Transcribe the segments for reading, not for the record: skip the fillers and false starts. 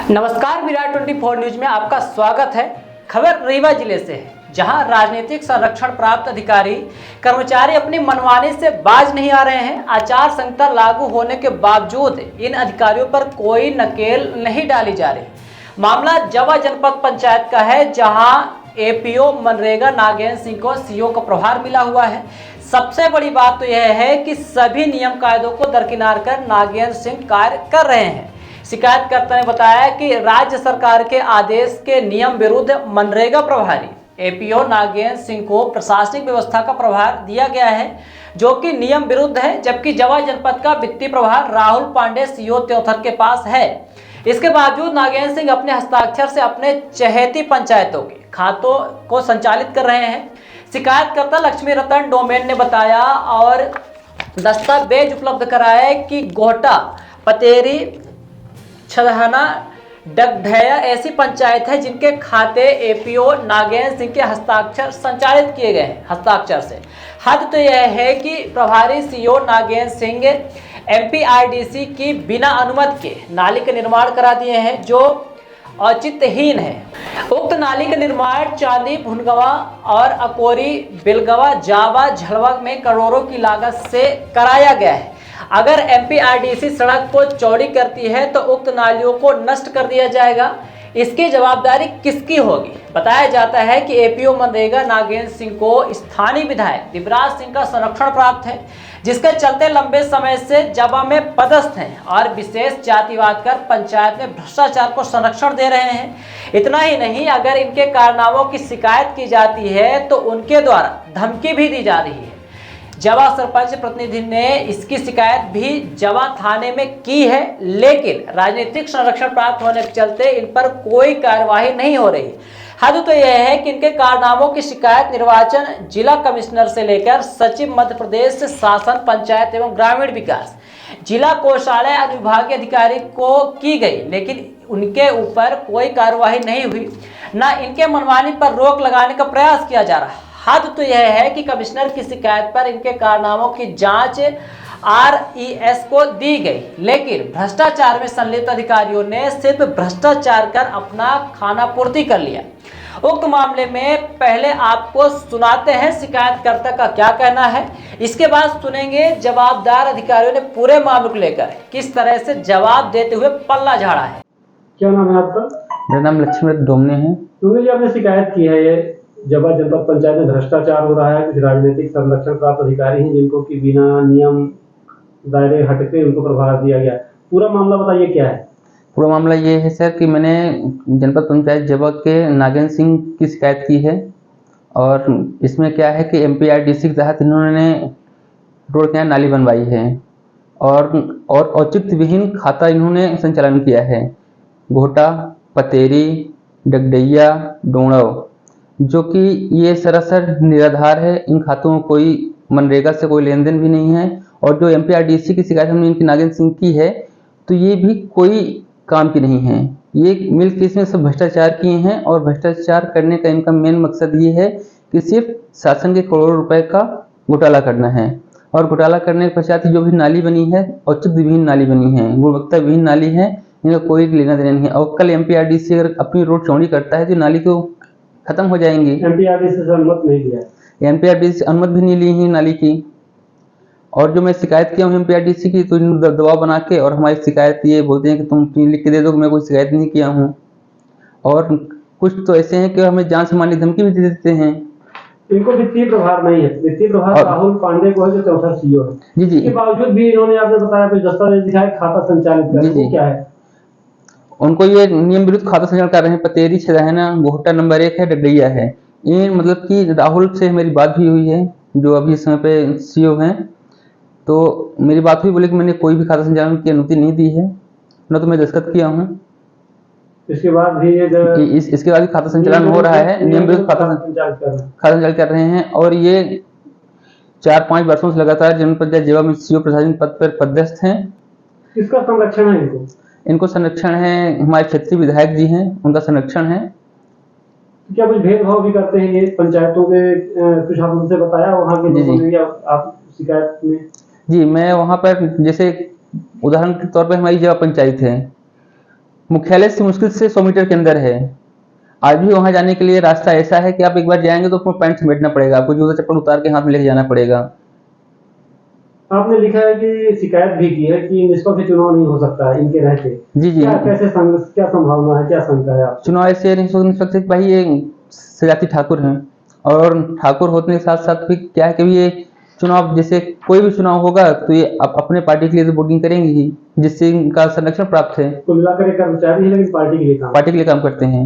नमस्कार, विराट 24 न्यूज में आपका स्वागत है। खबर रीवा जिले से है, जहां राजनीतिक संरक्षण प्राप्त अधिकारी कर्मचारी अपनी मनमानी से बाज नहीं आ रहे हैं। आचार संहिता लागू होने के बावजूद इन अधिकारियों पर कोई नकेल नहीं डाली जा रही। मामला जवा जनपद पंचायत का है, जहां एपीओ मनरेगा नागेंद्र सिंह को सीओ का प्रभार मिला हुआ है। सबसे बड़ी बात तो यह है कि सभी नियम कायदों को दरकिनार कर नागेंद्र सिंह कार्य कर रहे हैं। शिकायतकर्ता ने बताया कि राज्य सरकार के आदेश के नियम विरुद्ध मनरेगा प्रभारी एपीओ नागेंद्र सिंह को प्रशासनिक व्यवस्था का प्रभार दिया गया है, जो कि नियम विरुद्ध है, जबकि जवा जनपद का वित्तीय प्रभार राहुल पांडे सीओ त्योथर के पास है। इसके बावजूद नागेंद्र सिंह अपने हस्ताक्षर से अपने चहेती पंचायतों के खातों को संचालित कर रहे हैं। शिकायतकर्ता लक्ष्मी रतन डोमेन ने बताया और दस्तावेज उपलब्ध कराए कि गोहटा, पतेरी, छदहना, डगढैया ऐसी पंचायत है जिनके खाते एपीओ नागेंद्र सिंह के हस्ताक्षर संचालित किए गए हैं। हस्ताक्षर से हद तो यह है कि प्रभारी सीओ नागेंद्र सिंह एमपीआईडीसी की बिना अनुमति के नाली का निर्माण करा दिए हैं, जो औचित्यहीन है। उक्त नाली का निर्माण चांदी, भुनगवा और अकोरी, बिलगवा, जावा, झलवा में करोड़ों की लागत से कराया गया है। अगर एमपीआरडीसी सड़क को चौड़ी करती है तो उक्त नालियों को नष्ट कर दिया जाएगा। इसकी जवाबदारी किसकी होगी? बताया जाता है कि एपीओ मनरेगा नागेंद्र सिंह को स्थानीय विधायक दिवराज सिंह का संरक्षण प्राप्त है, जिसके चलते लंबे समय से जवा में पदस्थ हैं और विशेष जातिवाद कर पंचायत में भ्रष्टाचार को संरक्षण दे रहे हैं। इतना ही नहीं, अगर इनके कारनामों की शिकायत की जाती है तो उनके द्वारा धमकी भी दी जा रही है। जवा सरपंच प्रतिनिधि ने इसकी शिकायत भी जवा थाने में की है, लेकिन राजनीतिक संरक्षण प्राप्त होने के चलते इन पर कोई कार्यवाही नहीं हो रही। हद तो यह है कि इनके कारनामों की शिकायत निर्वाचन जिला कमिश्नर से लेकर सचिव मध्य प्रदेश शासन, पंचायत एवं ग्रामीण विकास, जिला कोषालय अनुविभागीय अधिकारी को की गई, लेकिन उनके ऊपर कोई कार्यवाही नहीं हुई। न इनके मनमानी पर रोक लगाने का प्रयास किया जा रहा। हद तो यह है कि कमिश्नर की शिकायत पर इनके कारनामों की जांच आरईएस को दी गई, लेकिन भ्रष्टाचार में संलिप्त अधिकारियों ने सिर्फ भ्रष्टाचार कर अपना खाना पूर्ति कर लिया। उक्त मामले में पहले आपको सुनाते हैं शिकायतकर्ता का क्या कहना है, इसके बाद सुनेंगे जवाबदार अधिकारियों ने पूरे मामले को लेकर किस तरह से जवाब देते हुए पल्ला झाड़ा है। क्या नाम है आपका? मेरा नाम लक्ष्मी डोमने है। तुमने जो आपने शिकायत की है, ये जवा जनपद पंचायत में भ्रष्टाचार हो रहा है, कुछ राजनीतिक संरक्षण प्राप्त अधिकारी हैं जिनको कि बिना नियम दायरे हटके उनको प्रभार दिया गया। पूरा मामला बताइए क्या है? पूरा मामला ये है सर कि मैंने जनपद पंचायत जवा के नागेंद्र सिंह की शिकायत की है, और इसमें क्या है कि एमपीआरडीसी के तहत इन्होंने रोड किनारे नाली बनवाई है और औचित्य विहीन खाता इन्होंने संचालन किया है। गोहटा, पतेरी, डगडैया, डोंगड़व, जो कि ये सरासर निराधार है। इन खातों में कोई मनरेगा से कोई लेन देन भी नहीं है, और जो एमपीआरडीसी की शिकायत हमने इनकी नागेंद्र सिंह की है तो ये भी कोई काम की नहीं है। ये मिल के इसमें सब भ्रष्टाचार किए हैं, और भ्रष्टाचार करने का इनका मेन मकसद ये है कि सिर्फ शासन के करोड़ों रुपए का घोटाला करना है, और घोटाला करने के पश्चात जो भी नाली बनी है औचित्य विहीन नाली बनी है, गुणवत्ता विहीन नाली है, इनका कोई लेना देना नहीं है। और कल एमपीआरडीसी अगर अपनी रोड चौड़ी करता है तो नाली को खत्म हो जाएंगी। एमपीआरडीसी से अनुमति नहीं लिया, एमपीआरडीसी से अनुमति भी नहीं ली है नाली की। और जो मैं शिकायत किया हूँ एमपीआरडीसी की, तो दबाव बना के और हमारी शिकायत ये बोलते हैं कि तुम लिख के दे दो, मैं कोई शिकायत नहीं किया हूँ। और कुछ तो ऐसे हैं कि हमें जान से मारने धमकी भी दे देते हैं। इनको वित्तीय प्रभार नहीं है, वित्तीय प्रभार राहुल पांडे को है जो चौथा सीओ है। जी जी। इसके बावजूद भी इन्होंने आपने बताया कुछ दस्तावेज दिखाए, खाता संचालित कर, वो क्या है? उनको ये नियम विरुद्ध खाता संचालन कर रहे हैं। पतेरी, छदहना, गोहटा नंबर 1 है, डगडैया है। ये मतलब कि राहुल से मेरी बात भी हुई है, जो अभी इस समय पे सीओ हैं, तो मेरी बात हुई, बोले कि मैंने कोई भी खाता संचालन की अनुमति नहीं दी है, न तो मैं दस्तखत किया हूँ। इसके बाद भी इसके बाद भी खाता संचालन हो रहा है, नियम विरुद्ध खाता संचालन कर रहे हैं। और ये 4-5 वर्षों से लगातार जनपद पंचायत जवा में सीओ प्रशासनिक पद पर पदस्थ हैं। किसका संरक्षण है इनको? इनको संरक्षण है, हमारे क्षेत्रीय विधायक जी हैं, उनका संरक्षण है। क्या कुछ भेदभाव भी करते हैं ये पंचायतों के? कुछ आप उनसे बताया वहाँ के लोगों ने, आप शिकायत में? जी, मैं वहाँ पर जैसे उदाहरण के तौर पर हमारी जवा पंचायत है, मुख्यालय से मुश्किल से 100 मीटर के अंदर है। आज भी वहां जाने के लिए रास्ता ऐसा है कि आप एक बार जाएंगे तो आपको पैंट समेटना पड़ेगा, आपको जूता चप्पल उतार के हाथ में लेके जाना पड़ेगा। आपने लिखा है कि शिकायत भी की है कि निष्पक्ष चुनाव नहीं हो सकता है इनके रहते। जी जी। क्या संभावना है, क्या शंका है आप? चुनाव ऐसे नहीं हो सकते भाई, ये सजाती ठाकुर हैं और ठाकुर होने के साथ साथ भी क्या है कि ये चुनाव, जैसे कोई भी चुनाव होगा तो ये अपने पार्टी के लिए तो वोटिंग करेंगे ही, जिससे इनका संरक्षण प्राप्त है। कुल मिलाकर एक कर्मचारी है लेकिन पार्टी के लिए काम करते हैं।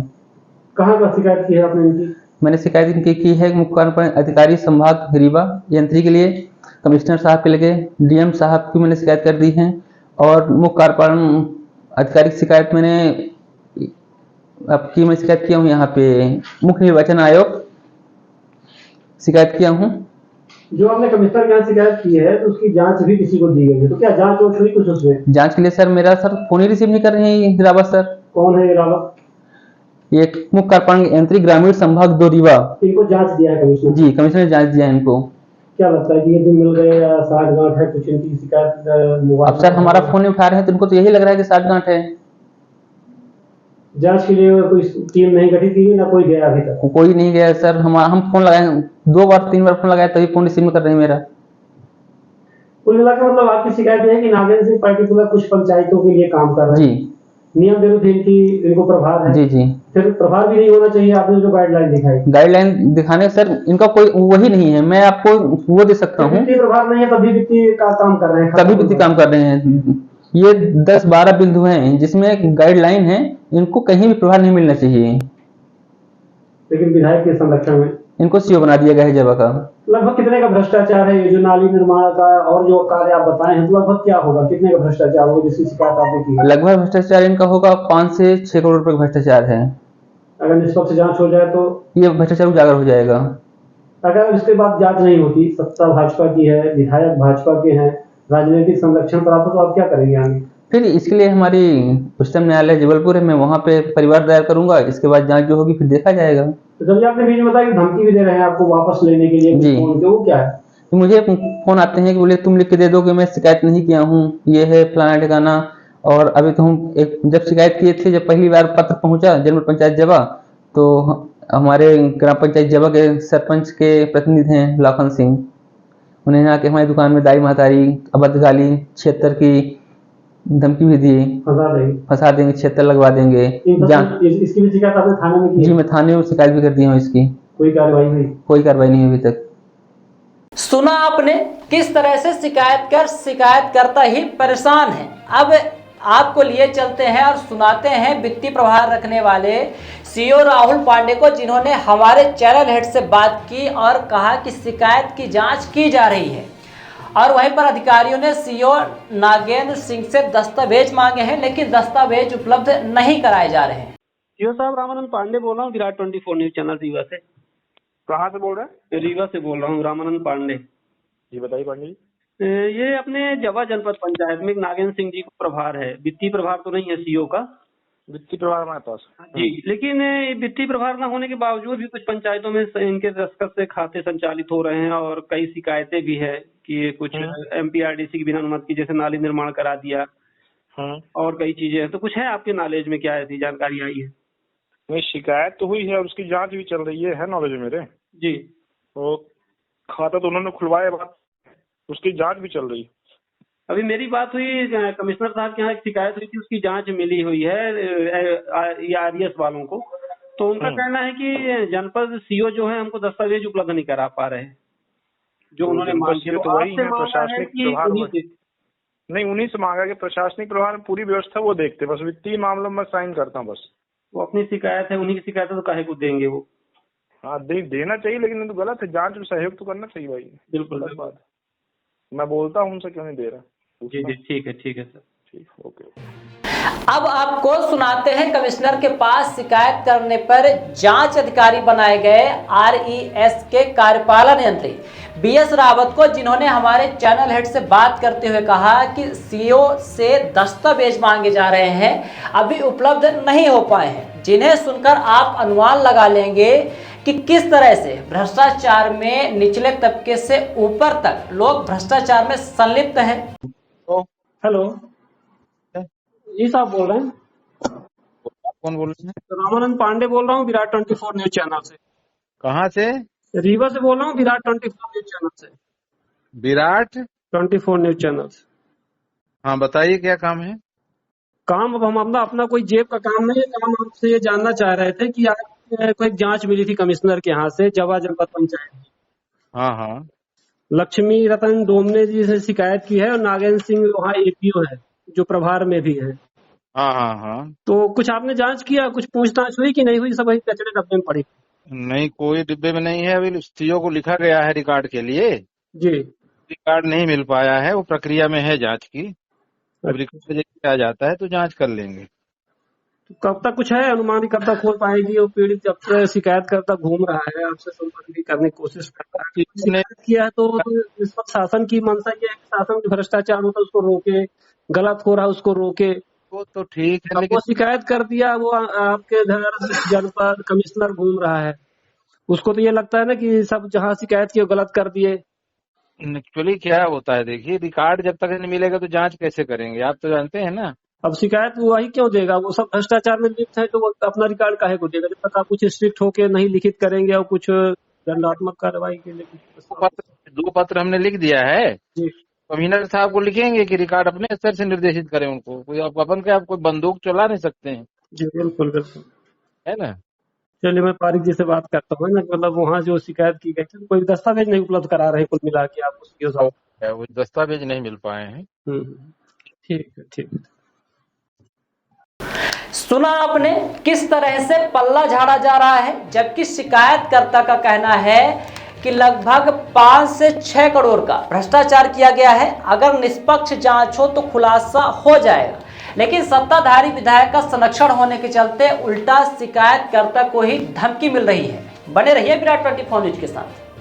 कहाँ पर शिकायत की है आपने इनकी? मैंने शिकायत इनकी की है मुख्य कार्यपालन अधिकारी संभाग रीवा यंत्री के लिए, कमिश्नर साहब के लगे, डीएम साहब की मैंने शिकायत कर दी है, और मुख्य कार्यपालन अधिकारी की शिकायत मैंने मैं शिकायत किया हूँ यहाँ पे मुख्य निर्वाचन आयोग शिकायत किया हूँ। जो आपने कमिश्नर के यहाँ शिकायत की है तो उसकी जांच भी किसी को दी गई है, तो क्या जांच और हुई कुछ उसमें? जांच के लिए सर मेरा फोन ही रिसीव नहीं कर रहे हैं रावत सर। कौन है ये रावत? ये मुख्य कार्यपालन यंत्री ग्रामीण संभाग 2 रीवा। इनको जांच दिया है कमिश्नर? जी, कमिश्नर ने जांच दिया है इनको। क्या लगता है कि ये दिन मिल गए या साठगांठ है कुछ इनकी शिकायत? अब सर हमारा फोन नहीं उठा रहे हैं तो इनको तो यही लग रहा है कि साठगांठ है। जांच के लिए कोई टीम नहीं गठित की, ना कोई गया अभी तक? कोई नहीं गया सर। हम फोन लगाए 2 बार 3 बार फोन लगाए तभी फोन रिसीव कर रहे हैं मेरा। कुल मिलाकर मतलब आपकी शिकायत है कि नागेंद्र सिंह पर्टिकुलर कुछ पंचायतों के लिए काम कर रहे हैं? जी। नियम विरुद्ध इनको प्रभार है? जी जी। फिर प्रभार भी नहीं होना चाहिए, आपने जो गाइडलाइन दिखाई। गाइडलाइन दिखाने सर इनका कोई वही नहीं है, मैं आपको वो दे सकता हूँ। वित्तीय प्रभार नहीं है तभी वित्तीय का काम कर रहे हैं? तभी वित्तीय काम कर रहे हैं। ये 10-12 बिंदु हैं जिसमें गाइडलाइन है, इनको कहीं भी प्रभार नहीं मिलना चाहिए। लेकिन विधायक के संरक्षण में इनको सीओ बना दिया गया है जगह का। लगभग कितने का भ्रष्टाचार है ये जो नाली निर्माण का और जो कार्य आप बताए हैं, तो लगभग क्या होगा, कितने का भ्रष्टाचार होगा जिसकी शिकायत आपने की है? लगभग भ्रष्टाचार इनका होगा 5 से 6 करोड़ रुपए का भ्रष्टाचार है। अगर निष्पक्ष जांच हो जाए तो ये भ्रष्टाचार उजागर हो जाएगा। अगर इसके बाद जांच नहीं होती, सत्ता भाजपा की है, विधायक भाजपा के हैं, राजनीतिक संरक्षण प्राप्त, तो आप क्या करेंगे आगे? फिर इसके लिए हमारी उच्चतम न्यायालय जबलपुर है, मैं वहां पे परिवार दायर करूंगा। इसके बाद जांच जो होगी फिर देखा जाएगा। तो जब आपने बीच में बताया कि धमकी भी दे रहे हैं आपको वापस लेने के लिए जी। फोन के, वो क्या है? तो मुझे फोन आते हैं कि बोले तुम लिख के दे दो कि मैं शिकायत नहीं किया हूँ, ये है फलाना ठिकाना। और अभी तो हम जब शिकायत किए थे, जब पहली बार पत्र पहुंचा जनपद पंचायत जबा, तो हमारे ग्राम पंचायत जबा के सरपंच के प्रतिनिधि हैं लाखन सिंह, उन्हें आके हमारी दुकान में दाई महतारी अबद्ध गाली 76 की धमकी भी दी, फंसा देंगे, 76 लगवा देंगे। इसकी भी शिकायत आपने थाने में की? जी, मैं थाने में शिकायत भी कर दी हूँ इसकी। कोई कार्रवाई हुई? कोई कार्रवाई नहीं अभी तक। सुना आपने किस तरह से शिकायत करता ही परेशान है। अब आपको लिए चलते हैं और सुनाते हैं वित्तीय प्रभार रखने वाले सीओ राहुल पांडे को, जिन्होंने हमारे चैनल हेड से बात की और कहा कि शिकायत की जांच की जा रही है। और वहीं पर अधिकारियों ने सीओ नागेंद्र सिंह से दस्तावेज मांगे हैं, लेकिन दस्तावेज उपलब्ध नहीं कराए जा रहे हैं। सीओ साहब, रामानंद पांडे बोल रहा हूँ, विराट 24 न्यूज चैनल रीवा से। कहाँ से बोल रहे हैं? रीवा से बोल रहा हूँ, रामानंद पांडे। जी बताइए पांडे जी। ये अपने जवा जनपद पंचायत में नागेंद्र सिंह जी को प्रभार है, वित्तीय प्रभार तो नहीं है सीओ का। वित्तीय प्रभार हमारे पास जी, लेकिन वित्तीय प्रभार न होने के बावजूद भी कुछ पंचायतों में इनके दस्तखत से खाते संचालित हो रहे हैं और कई शिकायतें भी है कि कुछ एमपीआरडीसी की बिना अनुमति की जैसे नाली निर्माण करा दिया और कई चीजें हैं। तो कुछ है आपके नॉलेज में, क्या ऐसी जानकारी आई है? नहीं, शिकायत तो हुई है और उसकी जांच भी चल रही है नॉलेज मेरे। जी। तो खाता तो उन्होंने खुलवाया, बात उसकी जांच भी चल रही है। अभी मेरी बात हुई कमिश्नर साहब के यहाँ, एक शिकायत हुई थी, उसकी जांच मिली हुई है आरएस वालों को। तो उनका कहना है कि जनपद सीओ जो है हमको दस्तावेज उपलब्ध नहीं करा पा रहे हैं जो उन्होंने मांगे। तो वही है प्रशासनिक प्रभार नहीं, उन्हीं से मांगा कि प्रशासनिक प्रभार में पूरी व्यवस्था वो देखते, बस वित्तीय मामलों में साइन करता हूँ बस। वो अपनी शिकायत है, उन्हीं की शिकायत है, तो काहे को देंगे वो? हाँ देना चाहिए, लेकिन तो गलत है, जांच में सहयोग तो करना चाहिए भाई। बिल्कुल बात मैं बोलता हूँ उनसे, क्यों नहीं दे रहा। जी जी, ठीक है सर, ठीक, ओके। अब आपको सुनाते हैं कमिश्नर के पास शिकायत करने पर जांच अधिकारी बनाए गए आरईएस के कार्यपालन यंत्री बीएस रावत को, जिन्होंने हमारे चैनल हेड से बात करते हुए कहा कि सीओ से दस्तावेज मांगे जा रहे हैं, अभी उपलब्ध नहीं हो पाए हैं, जिन्हें सुनकर आप अनुमान लगा लेंगे कि किस तरह से भ्रष्टाचार में निचले तबके से ऊपर तक लोग भ्रष्टाचार में संलिप्त हैं। हेलो, जी साहब बोल रहे हैं? कौन बोल रहे हैं? रामानंद पांडे बोल रहा हूँ विराट 24 न्यूज चैनल से। कहाँ से? रीवा से बोल रहा हूँ विराट 24 न्यूज चैनल से। विराट 24 न्यूज चैनल से। हाँ बताइए क्या काम है? काम अब हम अपना कोई जेब का काम नहीं है, काम आपसे ये जानना चाह रहे थे कि आपको एक जांच मिली थी कमिश्नर के यहाँ से जवा जनपद पंचायत में। हाँ हाँ लक्ष्मी रतन डोमने जी से शिकायत की है और नागेंद्र सिंह वहाँ एपीओ है जो प्रभार में भी है। हाँ हाँ हाँ। तो कुछ आपने जांच किया, कुछ पूछताछ हुई कि नहीं हुई? सब वही कचरे डब्बे में पड़ी। नहीं कोई डिब्बे में नहीं है। अभी सीओ को लिखा गया है रिकॉर्ड के लिए, जी। रिकॉर्ड नहीं मिल पाया है, वो प्रक्रिया में है जांच की। अब रिकॉर्ड जैसे आ जाता है तो जांच कर लेंगे। तो कब तक कुछ है अनुमान, कब तक हो पाएगी? वो पीड़ित जब से शिकायत करता घूम रहा है, आपसे संपर्क भी करने की कोशिश कर रहा है, शिकायत किया है तो इस वक्त शासन की मंशा ये है कि शासन जो भ्रष्टाचार होता है उसको रोके, गलत हो रहा है उसको रोके। वो तो ठीक है अब लेकिन वो शिकायत कर दिया, वो आपके घर जनपद कमिश्नर घूम रहा है, उसको तो ये लगता है ना कि सब जहाँ शिकायत की वो गलत कर दिए। एक्चुअली क्या होता है, देखिए रिकॉर्ड जब तक नहीं मिलेगा तो जांच कैसे करेंगे, आप तो जानते हैं ना। अब शिकायत वो वही क्यों देगा? वो सब भ्रष्टाचार में लिप्त है तो वो अपना रिकॉर्ड काहे को देगा जब तक आप कुछ स्ट्रिक्ट होके नहीं लिखित करेंगे और कुछ दंडात्मक कार्रवाई के लिए दो पत्र हमने लिख दिया है, जी। कमिश्नर साहब को लिखेंगे कि रिकॉर्ड अपने स्तर से निर्देशित करें उनको। कोई आप अपन के आप कोई बंदूक चला नहीं सकते हैं, जी बिल्कुल बिल्कुल। है ना। चलिए मैं पारिक जी से बात करता हूँ ना, मतलब वहाँ जो शिकायत की गई थी कोई दस्तावेज नहीं उपलब्ध करा रहे कुल मिला के आप उसकी साहब। वो दस्तावेज नहीं मिल पाए हैं। ठीक है ठीक है। सुना आपने किस तरह से पल्ला झाड़ा जा रहा है, जबकि शिकायतकर्ता का कहना है कि लगभग 5 से 6 करोड़ का भ्रष्टाचार किया गया है। अगर निष्पक्ष जांच हो तो खुलासा हो जाएगा, लेकिन सत्ताधारी विधायक का संरक्षण होने के चलते उल्टा शिकायतकर्ता को ही धमकी मिल रही है। बने रहिए विराट 24 न्यूज के साथ।